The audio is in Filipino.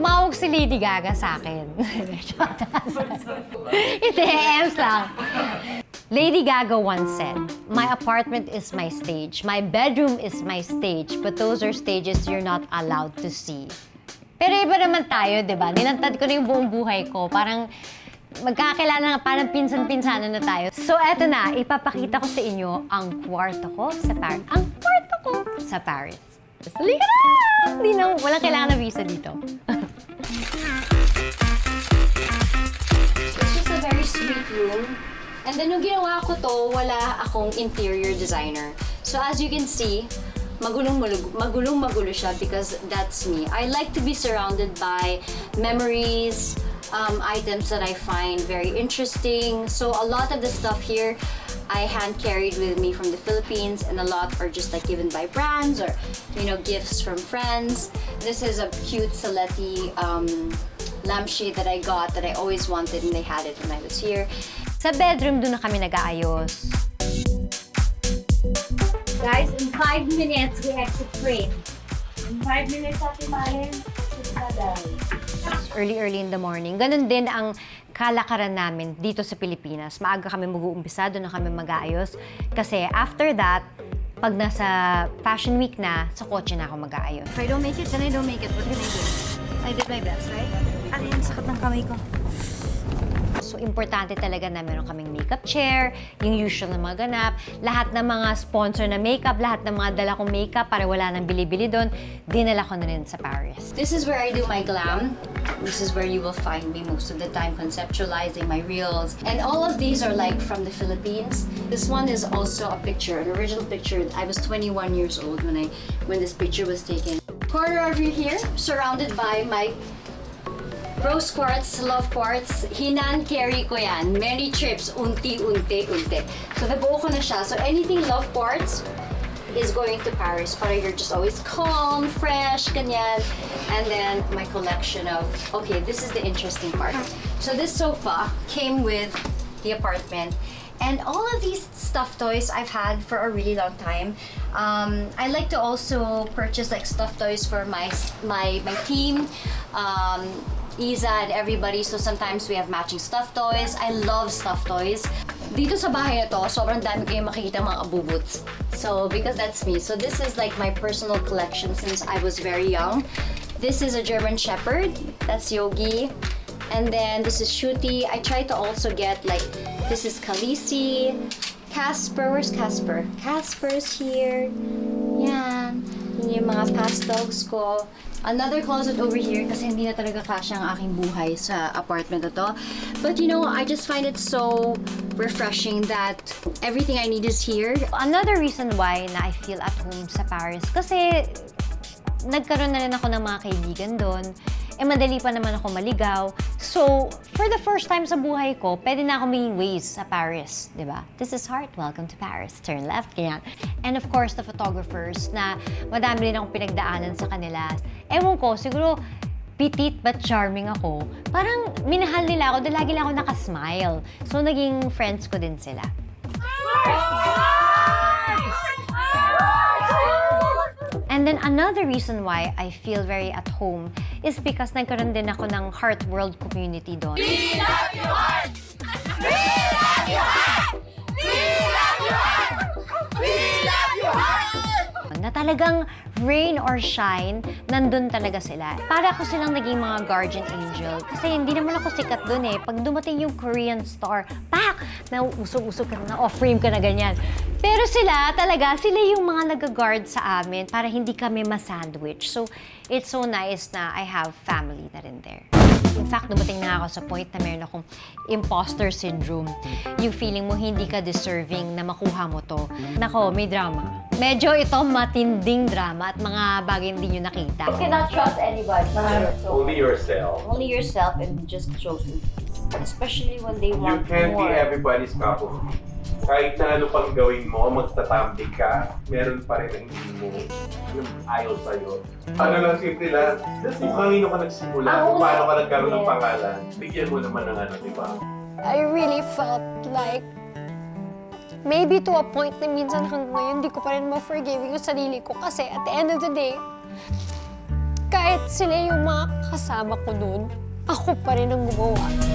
tumawag si Lady Gaga sa akin. Hindi, ems lang. Lady Gaga once said, "My apartment is my stage. My bedroom is my stage. But those are stages you're not allowed to see." Pero iba naman tayo, di ba? Nilantad ko na yung buong buhay ko. Parang magkakilala na, parang pinsan-pinsanan na tayo. So eto na, ipapakita ko sa inyo ang kwarto ko sa Paris. Ang kwarto ko sa Paris. Halika na! Hindi na, walang kailangan na visa dito. It's just a very sweet room. And then, nung ginawa ko to, wala akong interior designer. So, as you can see, magulong-magulo siya because that's me. I like to be surrounded by memories, items that I find very interesting. So, a lot of the stuff here, I hand-carried with me from the Philippines, and a lot are just like given by brands or, you know, gifts from friends. This is a cute Saletti lampshade that I got that I always wanted, and they had it when I was here. Sa bedroom, doon na kami nag-aayos. Guys, in 5 minutes, we exit frame. In 5 minutes, Ate Maren, Early in the morning. Ganun din ang kalakaran namin dito sa Pilipinas. Maaga kami mag-uumpisa, doon na kami mag-aayos. Kasi after that, pag nasa Fashion Week na, sa kotse na ako mag-aayos. If I don't make it, then I don't make it. What can I do? I did my best, right? Ano yan, sakit ng kamay ko. So, importante talaga na meron kaming makeup chair, yung usual na mga ganap, lahat ng mga sponsor na makeup, lahat ng mga dala kong makeup para wala nang bili-bili doon, dinala ko na rin sa Paris. This is where I do my glam. This is where you will find me most of the time conceptualizing my reels. And all of these are like from the Philippines. This one is also a picture, an original picture. I was 21 years old when this picture was taken. Corner over here, surrounded by my rose quartz, love quartz, hinan-carry ko yan. Many trips, unti. So, nabuo ko na siya. So, anything love quartz is going to Paris. Para you're just always calm, fresh, ganyan. And then, my collection of, okay, this is the interesting part. So, this sofa came with the apartment. And all of these stuffed toys I've had for a really long time. I like to also purchase like stuffed toys for my team. Isa and everybody, so sometimes we have matching stuffed toys. I love stuffed toys. Dito sa bahay na to, sobrang dami kayong makikita mga abubuts. So, because that's me. So this is like my personal collection since I was very young. This is a German Shepherd. That's Yogi. And then this is Shooty. I try to also get like, this is Khaleesi. Casper, where's Casper? Casper's here. Yan. Yun yung mga past dogs ko. Another closet over here kasi hindi na talaga kasya ang aking buhay sa apartment na to. But you know, I just find it so refreshing that everything I need is here. Another reason why na I feel at home sa Paris kasi nagkaroon na rin ako ng mga kaibigan doon. Madali pa naman ako maligaw. So, for the first time sa buhay ko, pwede na ako maging ways sa Paris, di ba? This is Heart, welcome to Paris. Turn left, ganyan. And of course, the photographers na madami rin akong pinagdaanan sa kanila. Ewan ko, siguro petite but charming ako. Parang minahal nila ako dahil lagi lang ako nakasmile. So, naging friends ko din sila. And then another reason why I feel very at home is because nagkaroon din ako ng Heart World community doon. We love you, Heart! We love you, Heart! We love you, Heart! We love you, Heart! Na talagang rain or shine, nandun talaga sila. Para ako silang naging mga guardian angel. Kasi hindi naman ako sikat dun eh. Pag dumating yung Korean star, pak! Na usog-usog ka na, off-frame ka na ganyan. Pero sila yung mga nag-guard sa amin para hindi kami ma-sandwich. So, it's so nice na I have family na rin there. In fact, dumating na ako sa point na meron akong imposter syndrome. Yung feeling mo hindi ka deserving na makuha mo to. Nako, may drama. Medyo ito matinding drama at mga bagay hindi nyo nakita. You cannot trust anybody. Only yourself. Only yourself and just chosen. Especially when they You want can't more. be everybody's cup of tea. Kahit na ano pang gawin mo, magtatambik ka, meron pa rin ang hindi mo ayaw sa'yo. Ano lang, simple lang, kung kanino ka nagsimula, kung paano ka nagkaroon ng pangalan, bigyan mo naman ng ano, di ba? I really felt like maybe to a point na minsan hanggang ngayon, hindi ko pa rin ma-forgive yung sarili ko kasi at the end of the day, kahit sila yung mga kasama ko noon, ako pa rin ang gumawa.